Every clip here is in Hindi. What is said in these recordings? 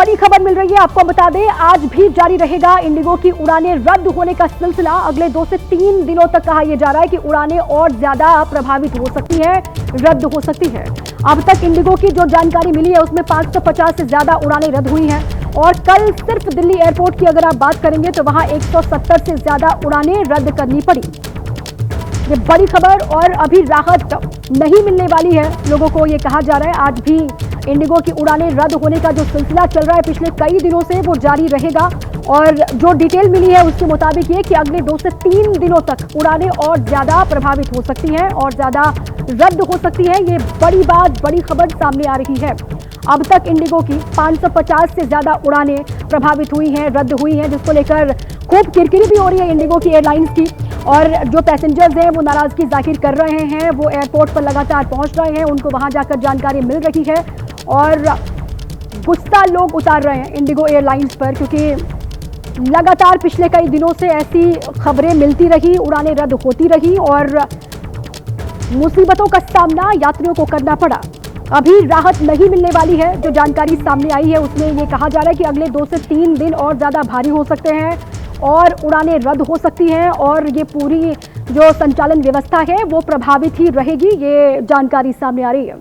बड़ी खबर मिल रही है, आपको बता दें आज भी जारी रहेगा इंडिगो की उड़ानें रद्द होने का सिलसिला। अगले 2 से 3 दिनों तक कहा यह जा रहा है कि उड़ानें और ज्यादा प्रभावित हो सकती है, रद्द हो सकती है। अब तक इंडिगो की जो जानकारी मिली है उसमें 550 से ज्यादा उड़ानें रद्द हुई हैं और कल सिर्फ दिल्ली एयरपोर्ट की अगर आप बात करेंगे तो वहां 170 से ज्यादा उड़ानें रद्द करनी पड़ी। ये बड़ी खबर और अभी राहत नहीं मिलने वाली है लोगों को, ये कहा जा रहा है आज भी इंडिगो की उड़ानें रद्द होने का जो सिलसिला चल रहा है पिछले कई दिनों से वो जारी रहेगा। और जो डिटेल मिली है उसके मुताबिक ये कि अगले 2 से 3 दिनों तक उड़ानें और ज्यादा प्रभावित हो सकती हैं और ज्यादा रद्द हो सकती है। ये बड़ी बात, बड़ी खबर सामने आ रही है। अब तक इंडिगो की 550 से ज्यादा उड़ानें प्रभावित हुई हैं, रद्द हुई हैं, जिसको लेकर खूब किरकिरी भी हो रही है इंडिगो की एयरलाइंस की। और जो पैसेंजर्स हैं वो नाराजगी जाहिर कर रहे हैं, वो एयरपोर्ट पर लगातार पहुंच रहे हैं, उनको वहां जाकर जानकारी मिल रही है और गुस्सा लोग उतार रहे हैं इंडिगो एयरलाइंस पर, क्योंकि लगातार पिछले कई दिनों से ऐसी खबरें मिलती रही, उड़ानें रद्द होती रही और मुसीबतों का सामना यात्रियों को करना पड़ा। अभी राहत नहीं मिलने वाली है। जो जानकारी सामने आई है उसमें ये कहा जा रहा है कि अगले 2 से 3 दिन और ज़्यादा भारी हो सकते हैं और उड़ानें रद्द हो सकती हैं और ये पूरी जो संचालन व्यवस्था है वो प्रभावित ही रहेगी। ये जानकारी सामने आ रही है।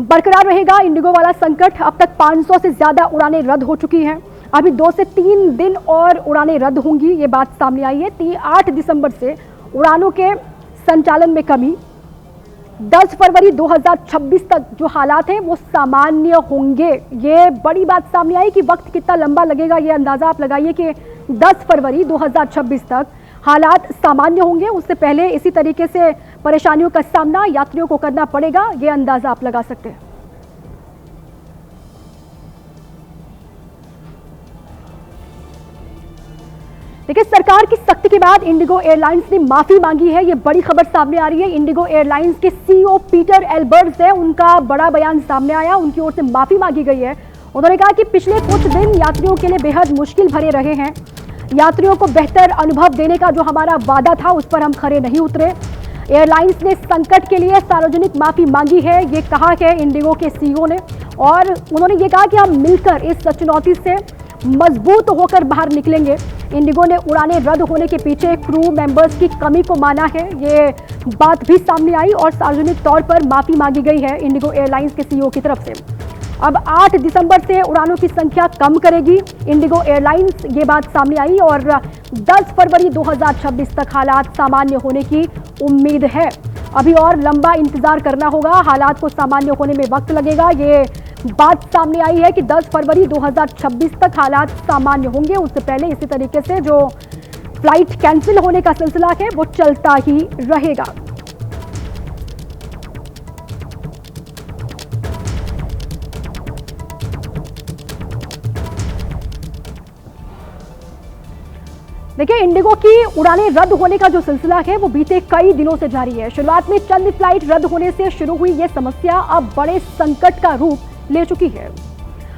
बरकरार रहेगा इंडिगो वाला संकट। अब तक 500 से ज्यादा उड़ानें रद्द हो चुकी हैं। अभी 2 से 3 दिन और उड़ानें रद्द होंगी, ये बात सामने आई है। 8 दिसंबर से उड़ानों के संचालन में कमी। 10 फरवरी 2026 तक जो हालात हैं वो सामान्य होंगे। ये बड़ी बात सामने आई कि वक्त कितना लंबा लगेगा ये अंदाजा आप लगाइए कि 10 फरवरी 2026 तक हालात सामान्य होंगे। उससे पहले इसी तरीके से परेशानियों का सामना यात्रियों को करना पड़ेगा, ये अंदाजा आप लगा सकते हैं। देखिए, सरकार की सख्ती के बाद इंडिगो एयरलाइंस ने माफी मांगी है। ये बड़ी खबर सामने आ रही है। इंडिगो एयरलाइंस के सीईओ पीटर एल्बर्ट्स है, उनका बड़ा बयान सामने आया। उनकी ओर से माफी मांगी गई है। उन्होंने कहा कि पिछले कुछ दिन यात्रियों के लिए बेहद मुश्किल भरे रहे हैं। यात्रियों को बेहतर अनुभव देने का जो हमारा वादा था उस पर हम खरे नहीं उतरे। एयरलाइंस ने संकट के लिए सार्वजनिक माफी मांगी है, ये कहा है इंडिगो के सीईओ ने। और उन्होंने ये कहा कि हम मिलकर इस चुनौती से मजबूत होकर बाहर निकलेंगे। इंडिगो ने उड़ानें रद्द होने के पीछे क्रू मेंबर्स की कमी को माना है, ये बात भी सामने आई और सार्वजनिक तौर पर माफी मांगी गई है इंडिगो एयरलाइंस के सीईओ की तरफ से। अब 8 दिसंबर से उड़ानों की संख्या कम करेगी इंडिगो एयरलाइंस, ये बात सामने आई और 10 फरवरी 2026 तक हालात सामान्य होने की उम्मीद है। अभी और लंबा इंतजार करना होगा, हालात को सामान्य होने में वक्त लगेगा। ये बात सामने आई है कि 10 फरवरी 2026 तक हालात सामान्य होंगे। उससे पहले इसी तरीके से जो फ्लाइट कैंसिल होने का सिलसिला है वो चलता ही रहेगा। देखिए, इंडिगो की उड़ानें रद्द होने का जो सिलसिला है वो बीते कई दिनों से जारी है। शुरुआत में चंद फ्लाइट रद्द होने से शुरू हुई ये समस्या अब बड़े संकट का रूप ले चुकी है।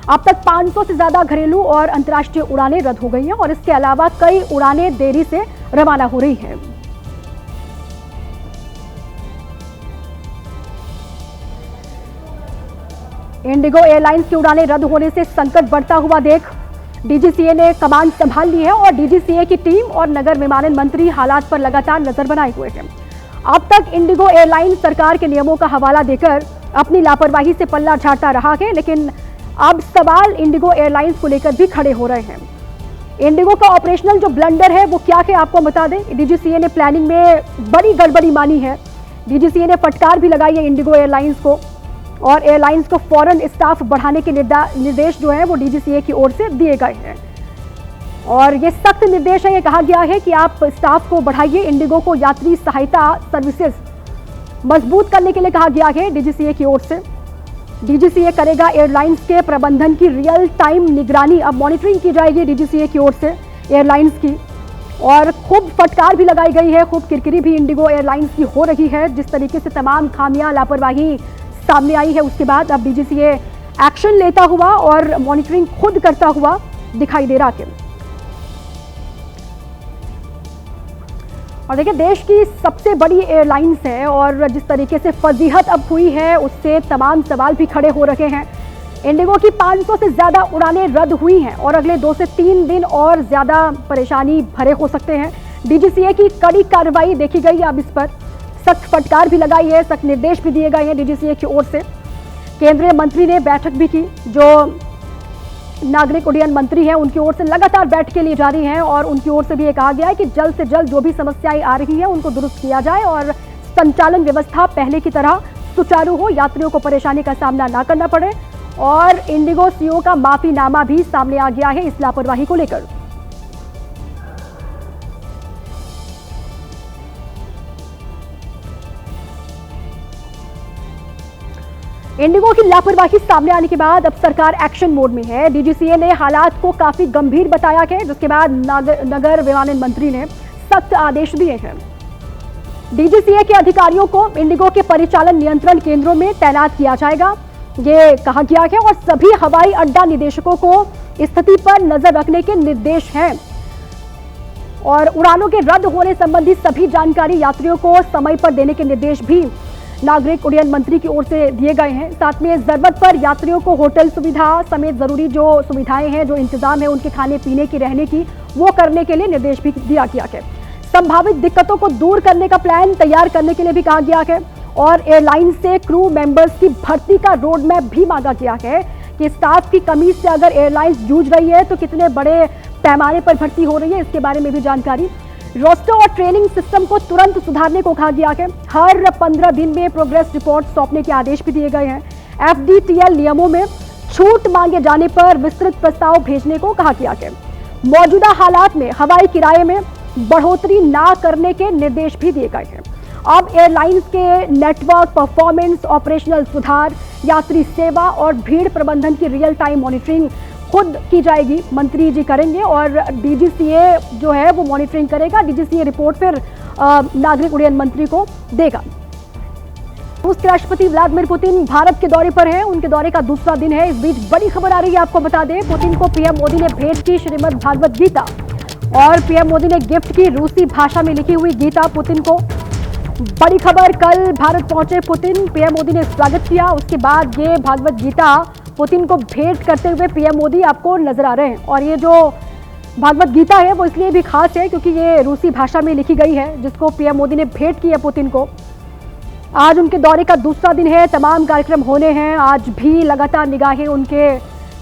अब तक 500 से ज्यादा घरेलू और अंतर्राष्ट्रीय उड़ानें रद्द हो गई हैं और इसके अलावा कई उड़ानें देरी से रवाना हो रही हैं। इंडिगो एयरलाइंस की उड़ानें रद्द होने से संकट बढ़ता हुआ देख डीजीसीए ने कमान संभाल ली है और डीजीसीए की टीम और नगर विमानन मंत्री हालात पर लगातार नजर बनाए हुए हैं। अब तक इंडिगो एयरलाइंस सरकार के नियमों का हवाला देकर अपनी लापरवाही से पल्ला झाड़ता रहा है, लेकिन अब सवाल इंडिगो एयरलाइंस को लेकर भी खड़े हो रहे हैं। इंडिगो का ऑपरेशनल जो ब्लंडर है वो क्या है आपको बता दें। डीजीसीए ने प्लानिंग में बड़ी गड़बड़ी मानी है। डीजीसीए ने फटकार भी लगाई है इंडिगो एयरलाइंस को और एयरलाइंस को फौरन स्टाफ बढ़ाने के निर्देश जो है वो डीजीसीए की ओर से दिए गए हैं और ये सख्त निर्देश है। ये कहा गया है कि आप स्टाफ को बढ़ाइए। इंडिगो को यात्री सहायता सर्विसेज मजबूत करने के लिए कहा गया है डीजीसीए की ओर से। डीजीसीए करेगा एयरलाइंस के प्रबंधन की रियल टाइम निगरानी। अब मॉनिटरिंग की जाएगी डीजीसीए की ओर से एयरलाइंस की और खूब फटकार भी लगाई गई है, खूब किरकिरी भी इंडिगो एयरलाइंस की हो रही है। जिस तरीके से तमाम खामियां, लापरवाही सामने आई है उसके बाद अब डीजीसीए एक्शन लेता हुआ और मॉनिटरिंग खुद करता हुआ दिखाई दे रहा है। और देखिए, देश की सबसे बड़ी एयरलाइंस है और जिस तरीके से फजीहत अब हुई है उससे तमाम सवाल भी खड़े हो रहे हैं। इंडिगो की 500 से ज्यादा उड़ानें रद्द हुई हैं और अगले 2 से 3 दिन और ज्यादा परेशानी भरे हो सकते हैं। डीजीसीए की कड़ी कार्रवाई देखी गई है। अब इस पर सख्त फटकार भी लगाई है, सख्त निर्देश भी दिए गए हैं डीजीसीए की ओर से। केंद्रीय मंत्री ने बैठक भी की, जो नागरिक उड्डयन मंत्री हैं उनकी ओर से लगातार बैठकें ली जा रही हैं और उनकी ओर से भी ये कहा गया है कि जल्द से जल्द जो भी समस्याएं आ रही हैं उनको दुरुस्त किया जाए और संचालन व्यवस्था पहले की तरह सुचारू हो, यात्रियों को परेशानी का सामना ना करना पड़े। और इंडिगो सीईओ का माफीनामा भी सामने आ गया है इस लापरवाही को लेकर। इंडिगो की लापरवाही सामने आने के बाद अब सरकार एक्शन मोड में है। डीजीसीए ने हालात को काफी गंभीर बताया है, जिसके बाद नगर विमानन मंत्री ने सख्त आदेश दिए हैं। डीजीसीए के अधिकारियों को इंडिगो के परिचालन नियंत्रण केंद्रों में तैनात किया जाएगा, ये कहा गया है। और सभी हवाई अड्डा निदेशकों को स्थिति पर नजर रखने के निर्देश हैं और उड़ानों के रद्द होने संबंधी सभी जानकारी यात्रियों को समय पर देने के निर्देश भी नागरिक उड्डयन मंत्री की ओर से दिए गए हैं। साथ में जरूरत पर यात्रियों को होटल सुविधा समेत जरूरी जो सुविधाएं हैं, जो इंतजाम है उनके खाने पीने की, रहने की, वो करने के लिए निर्देश भी दिया गया है। संभावित दिक्कतों को दूर करने का प्लान तैयार करने के लिए भी कहा गया है और एयरलाइन से क्रू मेंबर्स की भर्ती का रोड मैप भी मांगा गया है कि स्टाफ की कमी से अगर एयरलाइंस जूझ रही है तो कितने बड़े पैमाने पर भर्ती हो रही है, इसके बारे में भी जानकारी। रोस्टर और ट्रेनिंग सिस्टम को तुरंत सुधारने को कहा गया है। हर 15 दिन में प्रोग्रेस रिपोर्ट सौंपने के आदेश भी दिए गए हैं। एफडीटीएल नियमों में छूट मांगे जाने पर विस्तृत प्रस्ताव भेजने को कहा गया है। मौजूदा हालात में हवाई किराए में बढ़ोतरी ना करने के निर्देश भी दिए गए हैं। अब एयरलाइंस के नेटवर्क परफॉर्मेंस, ऑपरेशनल सुधार, यात्री सेवा और भीड़ प्रबंधन की रियल टाइम मॉनिटरिंग खुद की जाएगी, मंत्री जी करेंगे और डीजीसीए जो है वो मॉनिटरिंग करेगा। डीजीसीए रिपोर्ट फिर नागरिक उड्डयन मंत्री को देगा। रूस के राष्ट्रपति व्लादिमीर पुतिन भारत के दौरे पर हैं, उनके दौरे का दूसरा दिन है। इस बीच बड़ी खबर आ रही है, आपको बता दें, पुतिन को पीएम मोदी ने भेंट की श्रीमद् भागवत गीता और पीएम मोदी ने गिफ्ट की रूसी भाषा में लिखी हुई गीता पुतिन को। बड़ी खबर, कल भारत पहुंचे पुतिन, पीएम मोदी ने स्वागत किया। उसके बाद ये भागवत गीता पुतिन को भेंट करते हुए पीएम मोदी आपको नजर आ रहे हैं। और ये जो भागवत गीता है वो इसलिए भी खास है क्योंकि ये रूसी भाषा में लिखी गई है, जिसको पीएम मोदी ने भेंट की है पुतिन को। आज उनके दौरे का दूसरा दिन है, तमाम कार्यक्रम होने हैं। आज भी लगातार निगाहें उनके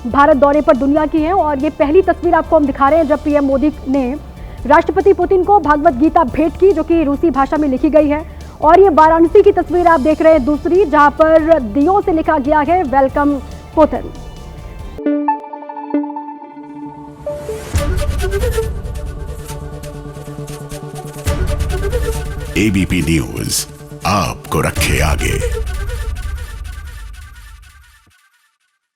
भारत दौरे पर दुनिया की हैं और ये पहली तस्वीर आपको हम दिखा रहे हैं जब पीएम मोदी ने राष्ट्रपति पुतिन को भागवत गीता भेंट की, जो कि रूसी भाषा में लिखी गई है। और ये वाराणसी की तस्वीर आप देख रहे हैं दूसरी, जहां पर दियों से लिखा गया है वेलकम पुतिन। एबीपी न्यूज आपको रखे आगे।